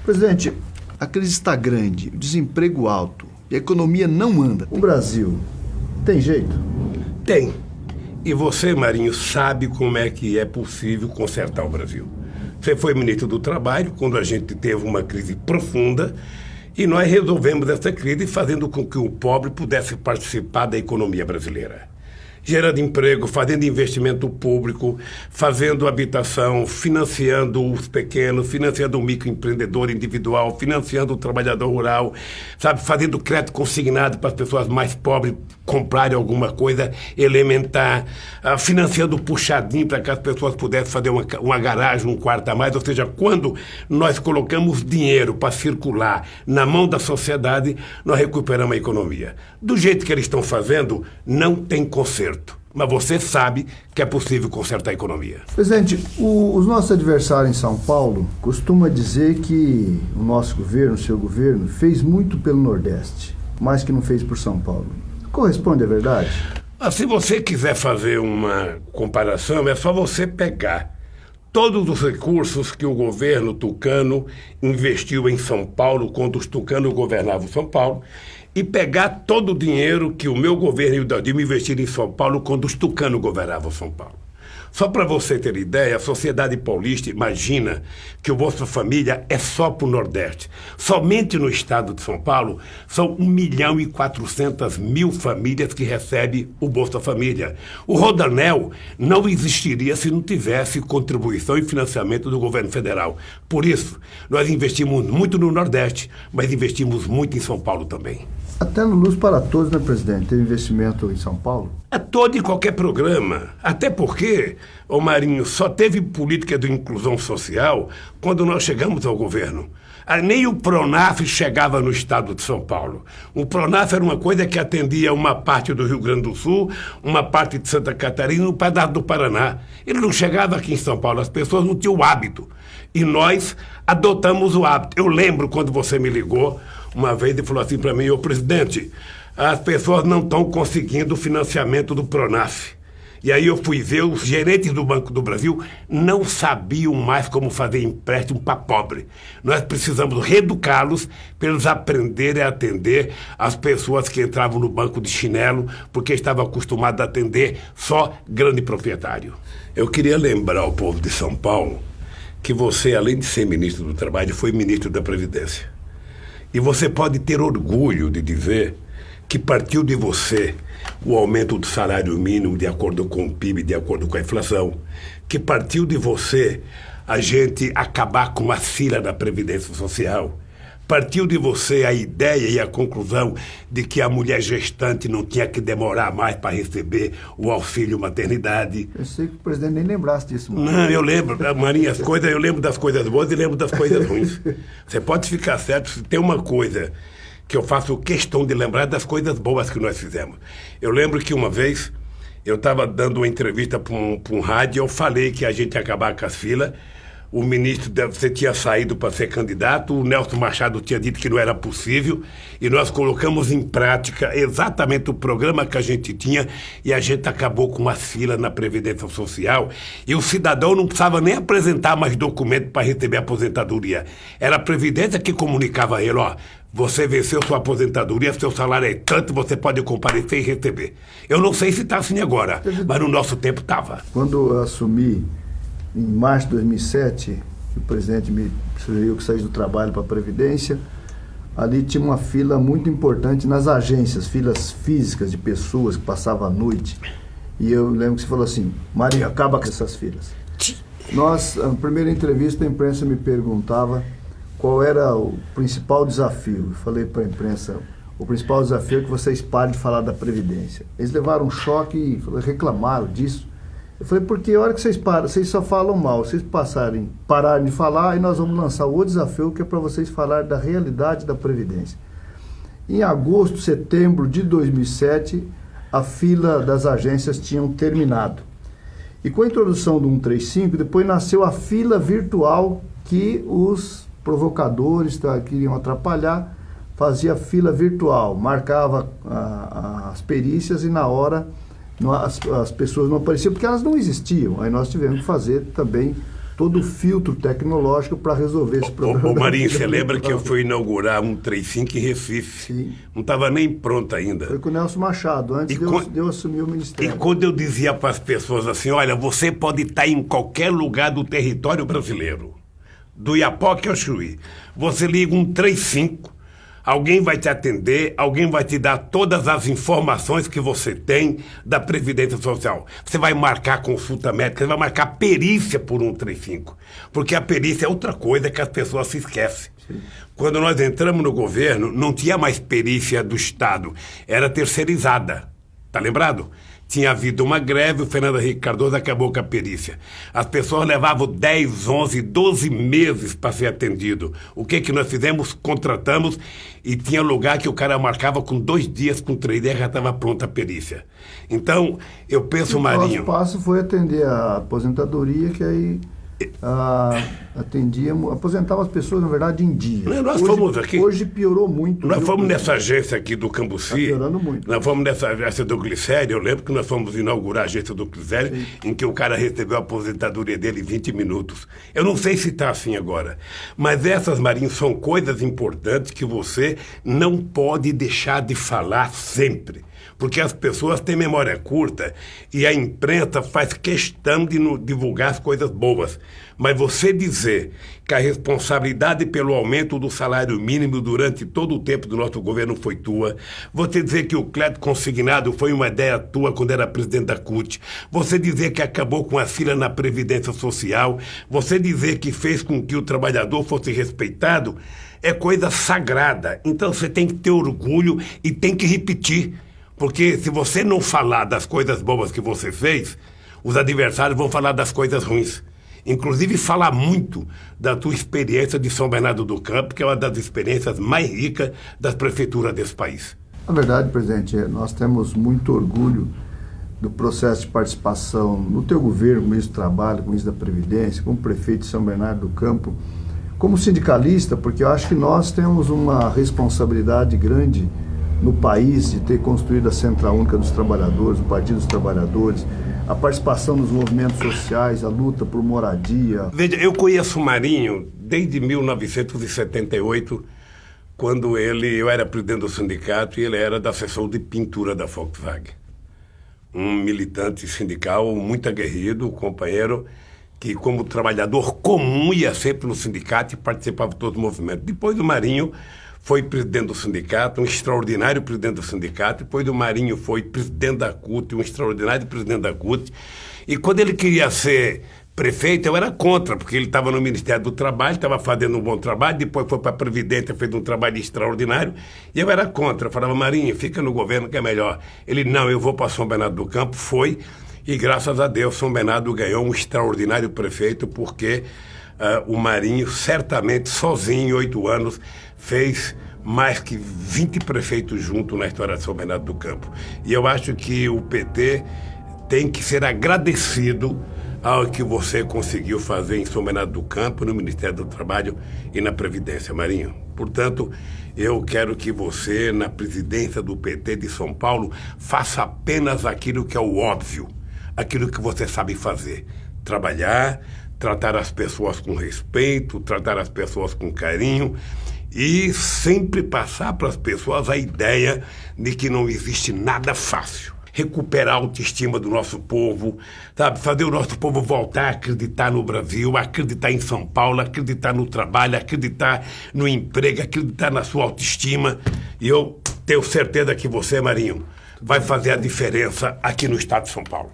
Presidente, a crise está grande, o desemprego alto e a economia não anda. O Brasil tem jeito? Tem. E você, Marinho, sabe como é que é possível consertar o Brasil. Você foi ministro do Trabalho quando a gente teve uma crise profunda e nós resolvemos essa crise fazendo com que o pobre pudesse participar da economia brasileira. Gerando emprego, fazendo investimento público, fazendo habitação, financiando os pequenos, financiando o microempreendedor individual, financiando o trabalhador rural, sabe, fazendo crédito consignado para as pessoas mais pobres comprarem alguma coisa elementar, financiando o puxadinho para que as pessoas pudessem fazer uma garagem, um quarto a mais. Ou seja, quando nós colocamos dinheiro para circular na mão da sociedade, nós recuperamos a economia. Do jeito que eles estão fazendo, não tem conserto. Mas você sabe que é possível consertar a economia. Presidente, os nossos adversários em São Paulo costumam dizer que o nosso governo, o seu governo, fez muito pelo Nordeste, mas que não fez por São Paulo. Corresponde à verdade? Se você quiser fazer uma comparação, é só você pegar todos os recursos que o governo tucano investiu em São Paulo quando os tucanos governavam São Paulo e pegar todo o dinheiro que o meu governo e o da Dilma investiram em São Paulo quando os tucanos governavam São Paulo. Só para você ter ideia, a sociedade paulista imagina que o Bolsa Família é só para o Nordeste. Somente no estado de São Paulo são 1.400.000 famílias que recebem o Bolsa Família. O Rodanel não existiria se não tivesse contribuição e financiamento do governo federal. Por isso, nós investimos muito no Nordeste, mas investimos muito em São Paulo também. Até no Luz para Todos, né, presidente? Teve investimento em São Paulo? A todo e qualquer programa. Até porque, ô Marinho, só teve política de inclusão social quando nós chegamos ao governo. Nem o Pronaf chegava no estado de São Paulo. O Pronaf era uma coisa que atendia uma parte do Rio Grande do Sul, uma parte de Santa Catarina e um pedaço do Paraná. Ele não chegava aqui em São Paulo, as pessoas não tinham o hábito. E nós adotamos o hábito. Eu lembro quando você me ligou uma vez e falou assim para mim: ô presidente, as pessoas não estão conseguindo o financiamento do Pronaf. E aí eu fui ver, os gerentes do Banco do Brasil não sabiam mais como fazer empréstimo para pobre. Nós precisamos reeducá-los para eles aprenderem a atender as pessoas que entravam no banco de chinelo, porque estavam acostumados a atender só grande proprietário. Eu queria lembrar ao povo de São Paulo que você, além de ser ministro do Trabalho, foi ministro da Previdência. E você pode ter orgulho de dizer que partiu de você o aumento do salário mínimo de acordo com o PIB, de acordo com a inflação, que partiu de você a gente acabar com a fila da Previdência Social, partiu de você a ideia e a conclusão de que a mulher gestante não tinha que demorar mais para receber o auxílio maternidade. Eu sei que o presidente nem lembrasse disso. Não, eu lembro, Marinha, eu lembro das coisas boas e lembro das coisas ruins. Você pode ficar certo se tem uma coisa que eu faço questão de lembrar das coisas boas que nós fizemos. Eu lembro que uma vez eu estava dando uma entrevista para um rádio e eu falei que a gente ia acabar com as filas. O ministro, você tinha saído para ser candidato, o Nelson Machado tinha dito que não era possível, e nós colocamos em prática exatamente o programa que a gente tinha, e a gente acabou com as filas na Previdência Social, e o cidadão não precisava nem apresentar mais documento para receber a aposentadoria. Era a Previdência que comunicava a ele: ó, você venceu sua aposentadoria, seu salário é tanto, você pode comparecer e receber. Eu não sei se está assim agora, mas no nosso tempo estava. Quando eu assumi, em março de 2007, o presidente me sugeriu que saísse do trabalho para a Previdência, ali tinha uma fila muito importante nas agências, filas físicas de pessoas que passavam a noite. E eu lembro que você falou assim: Marinho, acaba com essas filas. Na primeira entrevista, a imprensa me perguntava qual era o principal desafio. Eu falei para a imprensa: o principal desafio é que vocês parem de falar da Previdência. Eles levaram um choque e reclamaram disso. Eu falei: porque a hora que vocês param, vocês só falam mal. Vocês pararem de falar, aí nós vamos lançar o outro desafio, que é para vocês falarem da realidade da Previdência. Em agosto, setembro de 2007, a fila das agências tinham terminado. E com a introdução do 135, depois nasceu a fila virtual, que os provocadores queriam atrapalhar, fazia fila virtual, marcava as perícias e na hora as pessoas não apareciam porque elas não existiam. Aí nós tivemos que fazer também todo o filtro tecnológico para resolver esse problema. Ô Marinho, você lembra que eu fui inaugurar um 35 em Recife? Sim. Não estava nem pronto ainda. Foi com o Nelson Machado, antes de eu assumir o ministério. E quando eu dizia para as pessoas assim, olha, você pode estar em qualquer lugar do território brasileiro, do Iapoque ao Chuí, você liga um 35, alguém vai te atender, alguém vai te dar todas as informações que você tem da Previdência Social. Você vai marcar consulta médica, você vai marcar perícia por 135. Porque a perícia é outra coisa que as pessoas se esquecem. Sim. Quando nós entramos no governo, não tinha mais perícia do Estado, era terceirizada. Tá lembrado? Tinha havido uma greve, o Fernando Henrique Cardoso acabou com a perícia. As pessoas levavam 10, 11, 12 meses para ser atendido. O que nós fizemos? Contratamos e tinha lugar que o cara marcava com 2 dias, com 3 dias já estava pronta a perícia. Então, eu penso, Marinho... O passo foi atender a aposentadoria, que aí aposentava as pessoas, na verdade, em dia. Nós fomos aqui... Hoje piorou muito. Nós fomos nessa agência aqui do Cambuci. Está piorando muito. Nós fomos nessa agência do Glicério. Eu lembro que nós fomos inaugurar a agência do Glicério, em que o cara recebeu a aposentadoria dele em 20 minutos. Eu não sei se está assim agora. Mas essas, Marinho, são coisas importantes que você não pode deixar de falar sempre. Porque as pessoas têm memória curta e a imprensa faz questão de divulgar as coisas boas. Mas você dizer que a responsabilidade pelo aumento do salário mínimo durante todo o tempo do nosso governo foi tua, você dizer que o crédito consignado foi uma ideia tua quando era presidente da CUT, você dizer que acabou com a fila na Previdência Social, você dizer que fez com que o trabalhador fosse respeitado, é coisa sagrada. Então você tem que ter orgulho e tem que repetir. Porque se você não falar das coisas boas que você fez, os adversários vão falar das coisas ruins. Inclusive, falar muito da tua experiência de São Bernardo do Campo, que é uma das experiências mais ricas das prefeituras desse país. Na verdade, presidente, nós temos muito orgulho do processo de participação no teu governo, como ministro do Trabalho, como ministro da Previdência, como prefeito de São Bernardo do Campo, como sindicalista, porque eu acho que nós temos uma responsabilidade grande no país de ter construído a Central Única dos Trabalhadores, o Partido dos Trabalhadores, a participação nos movimentos sociais, a luta por moradia. Veja, eu conheço o Marinho desde 1978, quando eu era presidente do sindicato e ele era da seção de pintura da Volkswagen. Um militante sindical muito aguerrido, companheiro, que como trabalhador comum ia sempre no sindicato e participava de todo o movimento. Depois o Marinho foi presidente do sindicato, um extraordinário presidente do sindicato. Depois do Marinho foi presidente da CUT, um extraordinário presidente da CUT. E quando ele queria ser prefeito, eu era contra, porque ele estava no Ministério do Trabalho, estava fazendo um bom trabalho, depois foi para a Previdência, fez um trabalho extraordinário, e eu era contra. Eu falava, Marinho, fica no governo que é melhor. Ele, não, eu vou para São Bernardo do Campo. Foi, e graças a Deus, São Bernardo ganhou um extraordinário prefeito, porque o Marinho, certamente, sozinho, em 8 anos, fez mais que 20 prefeitos juntos na história de São Bernardo do Campo. E eu acho que o PT tem que ser agradecido ao que você conseguiu fazer em São Bernardo do Campo, no Ministério do Trabalho e na Previdência, Marinho. Portanto, eu quero que você, na presidência do PT de São Paulo, faça apenas aquilo que é o óbvio, aquilo que você sabe fazer. Trabalhar, tratar as pessoas com respeito, tratar as pessoas com carinho e sempre passar para as pessoas a ideia de que não existe nada fácil. Recuperar a autoestima do nosso povo, sabe? Fazer o nosso povo voltar a acreditar no Brasil, acreditar em São Paulo, acreditar no trabalho, acreditar no emprego, acreditar na sua autoestima. E eu tenho certeza que você, Marinho, vai fazer a diferença aqui no estado de São Paulo.